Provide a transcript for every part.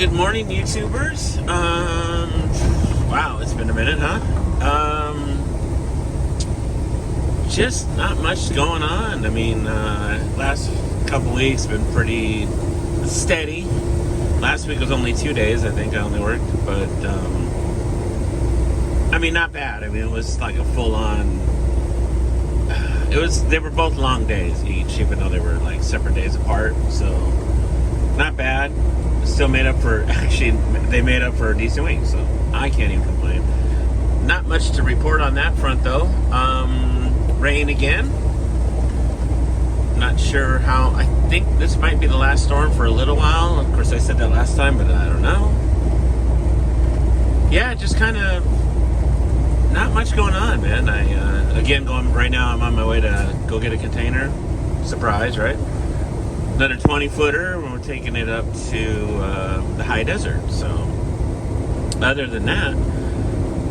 Good morning, YouTubers. Wow, it's been a minute, huh? Just not much going on. I mean, last couple weeks been pretty steady. Last week was only 2 days, I think I only worked, but I mean, not bad. I mean, it was like a full-on. They were both long days each, even though they were like separate days apart. So, not bad. Still made up for, actually, they made up for a decent week, so I can't even complain. Not much to report on that front, though. Rain again. Not sure how. I think this might be the last storm for a little while. Of course, I said that last time, but I don't know. Yeah, just kind of not much going on, man. Again, right now, I'm on my way to go get a container. Surprise, right? Another 20-footer, and we're taking it up to the high desert. So, other than that,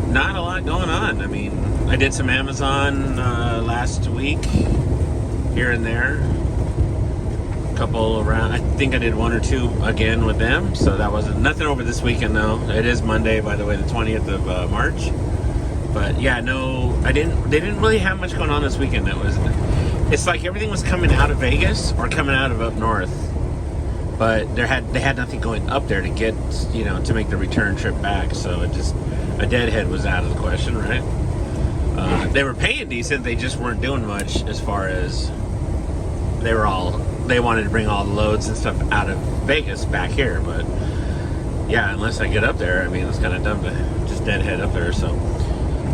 not a lot going on. I mean, I did some Amazon last week, here and there. A couple around. I think I did one or two again with them. So that wasn't nothing over this weekend, though. It is Monday, by the way, the 20th of March. But yeah, no, they didn't really have much going on this weekend. It's like everything was coming out of Vegas or coming out of up north, but they had nothing going up there to get, to make the return trip back. So a deadhead was out of the question, right? They were paying decent. They just weren't doing much as far as they wanted to bring all the loads and stuff out of Vegas back here. But yeah, unless I get up there, I mean, it's kind of dumb to just deadhead up there. So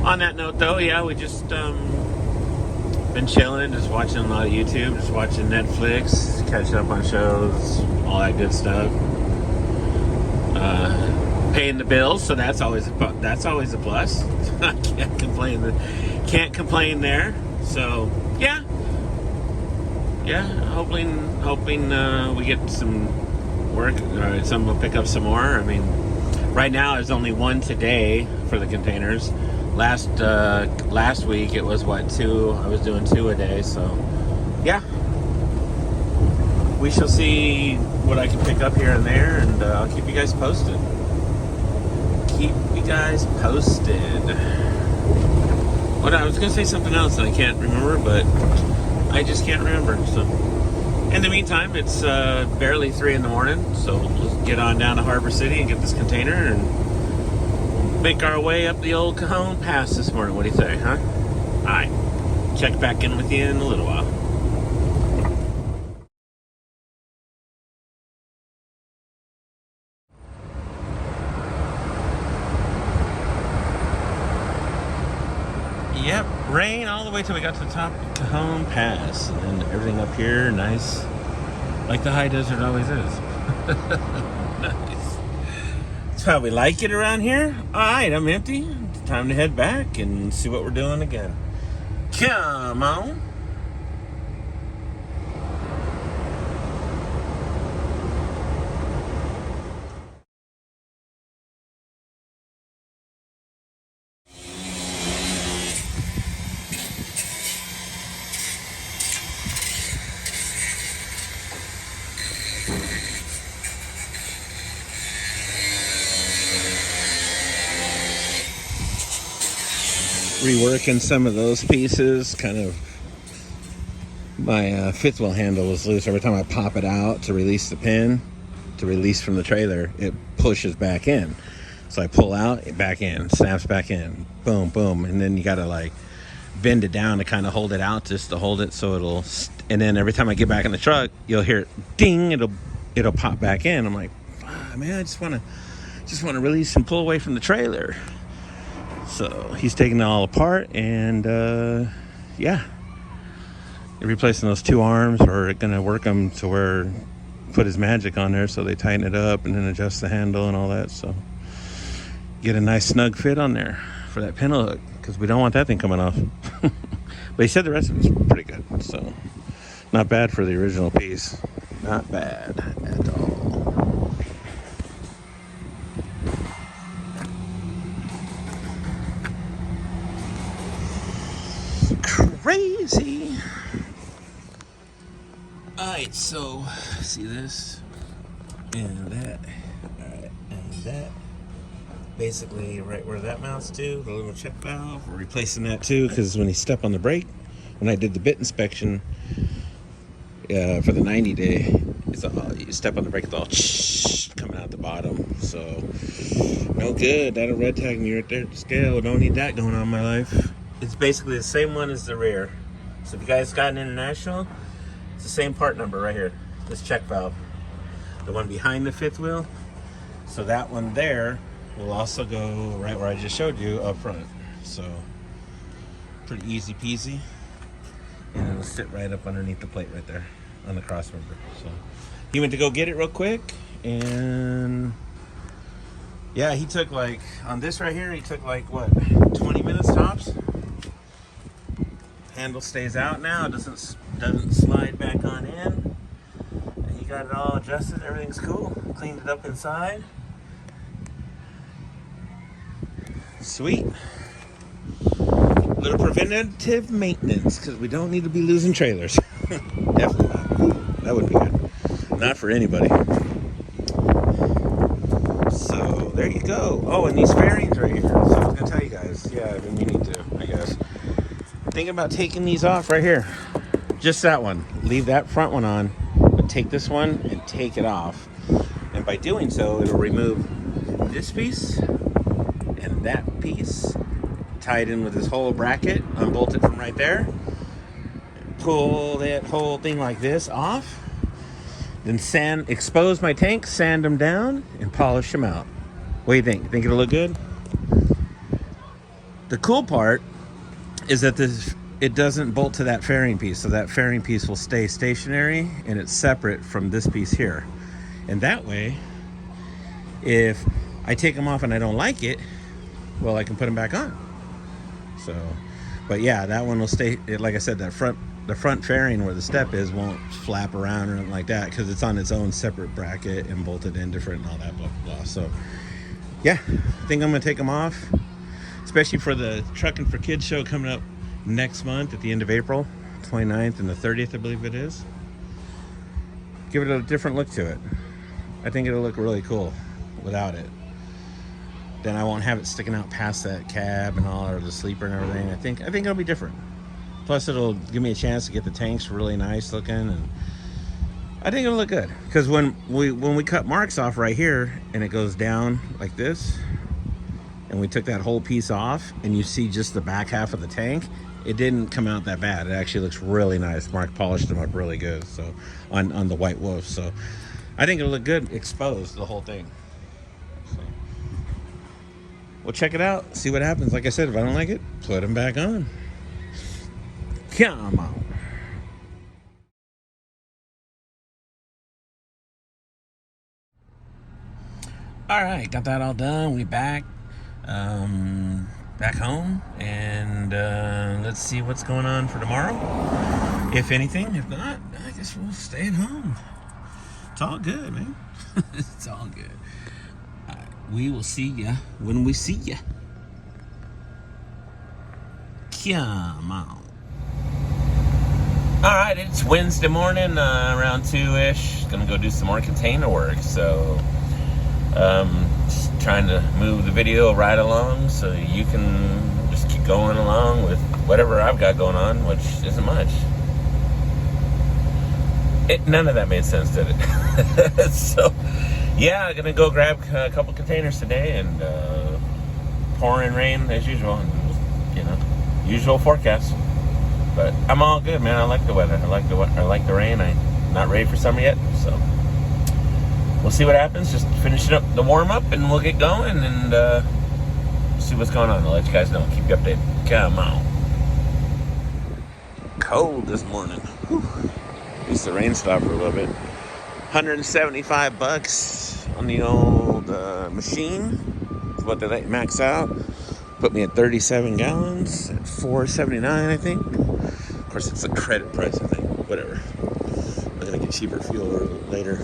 on that note, though, yeah, we just been chilling, just watching a lot of YouTube, just watching Netflix, catching up on shows, all that good stuff. Paying the bills, so that's always a plus. I can't complain there. So yeah, hoping we get some work. Some will pick up some more. I mean, right now there's only one today for the containers. Last week it was two. I was doing 2 a day, so yeah. We shall see what I can pick up here and there, and I'll keep you guys posted. What I was gonna say something else and I can't remember, but I just can't remember. So in the meantime, it's barely 3 in the morning, so let's get on down to Harbor City and get this container and make our way up the old Cajon Pass this morning. What do you say, huh? Alright. Check back in with you in a little while. Yep, rain all the way till we got to the top of Cajon Pass. And then everything up here, nice. Like the high desert always is. Nice. That's how we like it around here. Alright, I'm empty. Time to head back and see what we're doing again. Come on. Reworking some of those pieces. Kind of my fifth wheel handle was loose. Every time I pop it out to release the pin, to release from the trailer, it pushes back in. So I pull out, it back in, snaps back in, boom, boom, and then you gotta like bend it down to kind of hold it out, just to hold it so it'll. And then every time I get back in the truck, you'll hear it ding. It'll pop back in. I'm like, man, I just want to release and pull away from the trailer. So he's taking it all apart, and yeah, replacing those 2 arms. We're gonna work them to where put his magic on there, so they tighten it up and then adjust the handle and all that. So get a nice snug fit on there for that pintle hook, because we don't want that thing coming off. But he said the rest of it's pretty good, so not bad for the original piece. Not bad at all. Crazy. Alright, so see this and that. Alright, and that basically right where that mounts to, the little check valve. We're replacing that too, because when you step on the brake, when I did the bit inspection for the 90 day, it's all, you step on the brake, it's all coming out the bottom. So no good. That'll red tag me right there at the scale. Don't need that going on in my life. It's basically the same one as the rear. So if you guys got an International, it's the same part number right here. This check valve, the one behind the fifth wheel. So that one there will also go right where I just showed you up front. So pretty easy peasy. And it'll sit right up underneath the plate right there on the crossmember. So he went to go get it real quick, and yeah, he took like, on this right here, he took like what, 20 minutes tops. Handle stays out now, it doesn't slide back on in. And he got it all adjusted, everything's cool. Cleaned it up inside. Sweet. Little preventative maintenance, because we don't need to be losing trailers. Definitely not. That wouldn't be good. Not for anybody. So there you go. Oh, and these fairings right here. So I was going to tell you guys. Yeah, I've been meaning to, I guess. Thinking about taking these off right here. Just that one. Leave that front one on, but take this one and take it off. And by doing so, it'll remove this piece and that piece. Tie it in with this whole bracket, unbolt it from right there, pull that whole thing like this off, then expose my tank, sand them down, and polish them out. What do you think? Think it'll look good? The cool part is that it doesn't bolt to that fairing piece, so that fairing piece will stay stationary and it's separate from this piece here. And that way, if I take them off and I don't like it, well, I can put them back on. So, but yeah, that one will stay. Like I said, the front fairing where the step is won't flap around or anything like that, because it's on its own separate bracket and bolted in different and all that blah blah blah. So yeah, I think I'm gonna take them off, especially for the Trucking for Kids show coming up next month at the end of April, 29th and the 30th, I believe it is. Give it a different look to it. I think it'll look really cool without it. Then I won't have it sticking out past that cab and all, or the sleeper and everything. I think it'll be different. Plus, it'll give me a chance to get the tanks really nice looking, and I think it'll look good. Because when we cut marks off right here, and it goes down like this, and we took that whole piece off, and you see just the back half of the tank, it didn't come out that bad. It actually looks really nice. Mark polished them up really good. So on the White Wolf. So I think it'll look good exposed, the whole thing. We'll check it out, see what happens. Like I said, if I don't like it, put them back on. Come on. All right, got that all done. We back home, and let's see what's going on for tomorrow. If anything, if not, I guess we'll stay at home. It's all good, man. It's all good. We will see ya when we see ya. Come on. All right, it's Wednesday morning, around 2-ish. Gonna go do some more container work. So, just trying to move the video right along so you can just keep going along with whatever I've got going on, which isn't much. None of that made sense, did it? So, yeah, I'm gonna go grab a couple containers today, and pouring rain as usual, and, you know, usual forecast. But I'm all good, man. I like the weather. I like the rain. I'm not ready for summer yet, so we'll see what happens. Just finishing up the warm up, and we'll get going and see what's going on. I'll let you guys know. Keep you updated. Come on. Cold this morning. Whew. At least the rain stopped for a little bit. $175 on the old machine. That's what they let max out. Put me at 37 gallons at $4.79, I think. Of course, it's a credit price, I think. Whatever. I'm gonna get cheaper fuel later.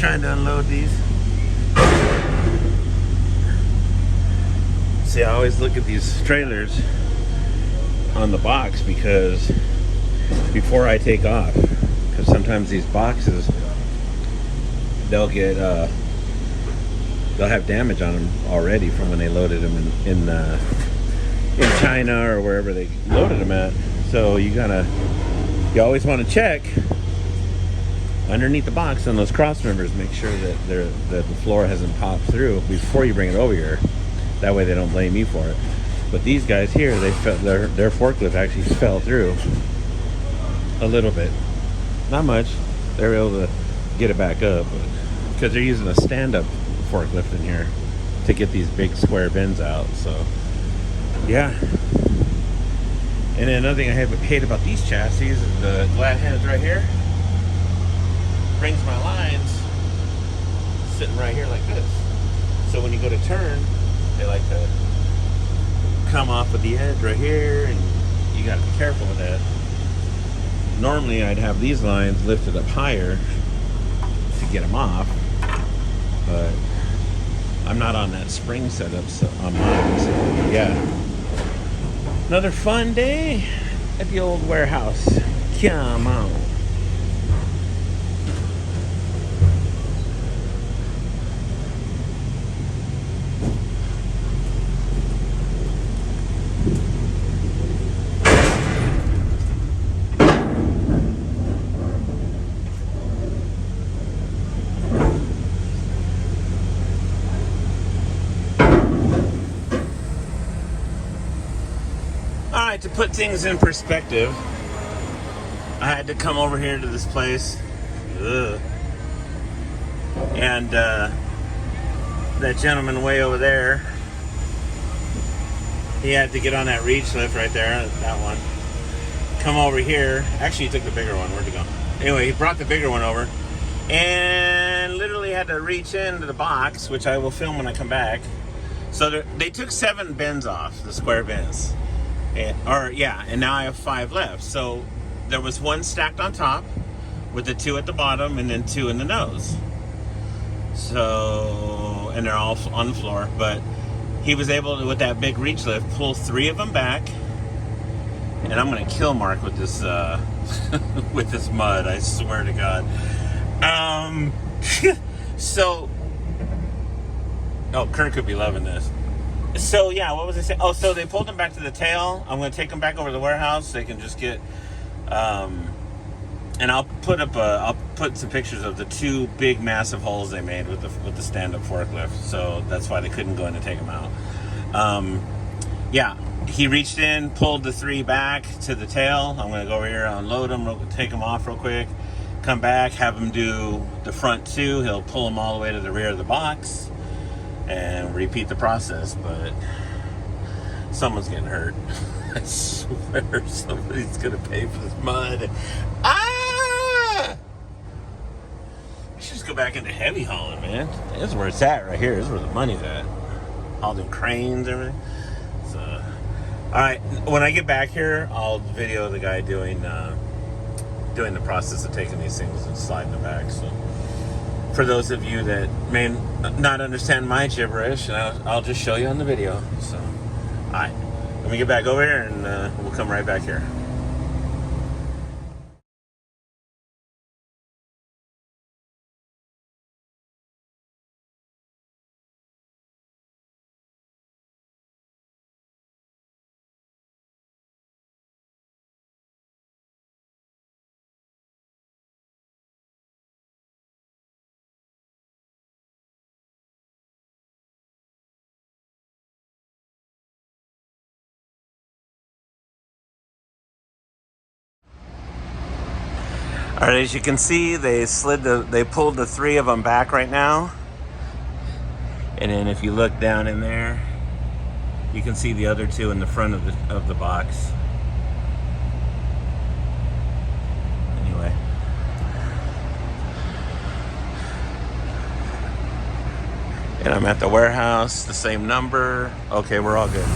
trying to unload these. See, I always look at these trailers on the box because before I take off, because sometimes these boxes they'll have damage on them already from when they loaded them in China or wherever they loaded them at. So you always want to check underneath the box on those cross members, make sure that the floor hasn't popped through before you bring it over here. That way they don't blame you for it. But these guys here, their forklift actually fell through a little bit, not much. They were able to get it back up because they're using a stand-up forklift in here to get these big square bins out. So yeah. And then another thing I hate about these chassis is the glad hands right here brings my lines sitting right here like this. So when you go to turn, they like to come off of the edge right here, and you got to be careful with that. Normally I'd have these lines lifted up higher to get them off, but I'm not on that spring setup on mine. So yeah, another fun day at the old warehouse. Come on. Alright, to put things in perspective, I had to come over here to this place. Ugh. And that gentleman way over there, he had to get on that reach lift right there, that one. Come over here. Actually, he took the bigger one. Where'd he go? Anyway, he brought the bigger one over and literally had to reach into the box, which I will film when I come back. So they took 7 bins off, the square bins. And now I have 5 left. So there was 1 stacked on top with the 2 at the bottom and then 2 in the nose. So, and they're all on the floor, but he was able to, with that big reach lift, pull 3 of them back. And I'm gonna kill Mark with this with this mud, I swear to God. So, oh, Kurt could be loving this. So yeah, what was I saying? Oh, so they pulled them back to the tail. I'm going to take them back over to the warehouse. They can just get, and I'll put some pictures of the 2 big massive holes they made with the stand-up forklift. So that's why they couldn't go in and take them out. Yeah, he reached in, pulled the 3 back to the tail. I'm going to go over here, unload them, take them off real quick, come back, have him do the front 2. He'll pull them all the way to the rear of the box and repeat the process, but someone's getting hurt. I swear somebody's gonna pay for this mud. I should just go back into heavy hauling, man. This is where it's at right here. This is where the money's at. All them cranes and everything. So, alright, when I get back here, I'll video the guy doing the process of taking these things and sliding them back. So for those of you that may not understand my gibberish, I'll just show you on the video. So, alright, let me get back over here and we'll come right back here. All right, as you can see, they pulled the 3 of them back right now. And then if you look down in there, you can see the other 2 in the front of the box. Anyway. And I'm at the warehouse, the same number. Okay, we're all good.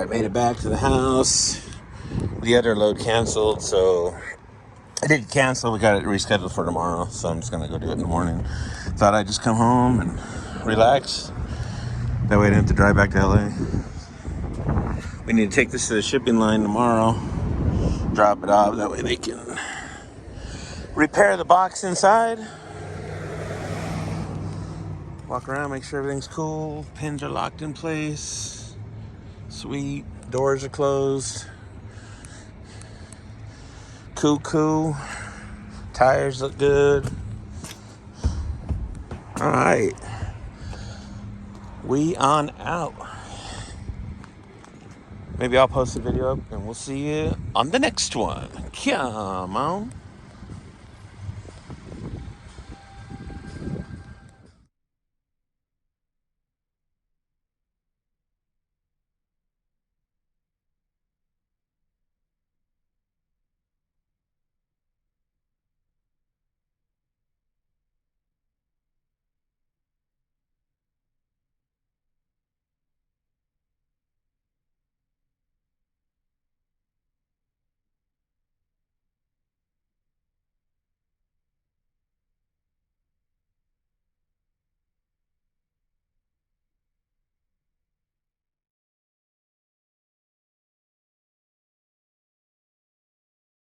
Alright, made it back to the house. The other load canceled, so I did cancel. We got it rescheduled for tomorrow, so I'm just gonna go do it in the morning. Thought I'd just come home and relax. That way I didn't have to drive back to LA. We need to take this to the shipping line tomorrow. Drop it off. That way they can repair the box inside. Walk around, make sure everything's cool. Pins are locked in place. Sweet. Doors are closed. Cool. Tires look good. Alright. We on out. Maybe I'll post a video up and we'll see you on the next one. Come on.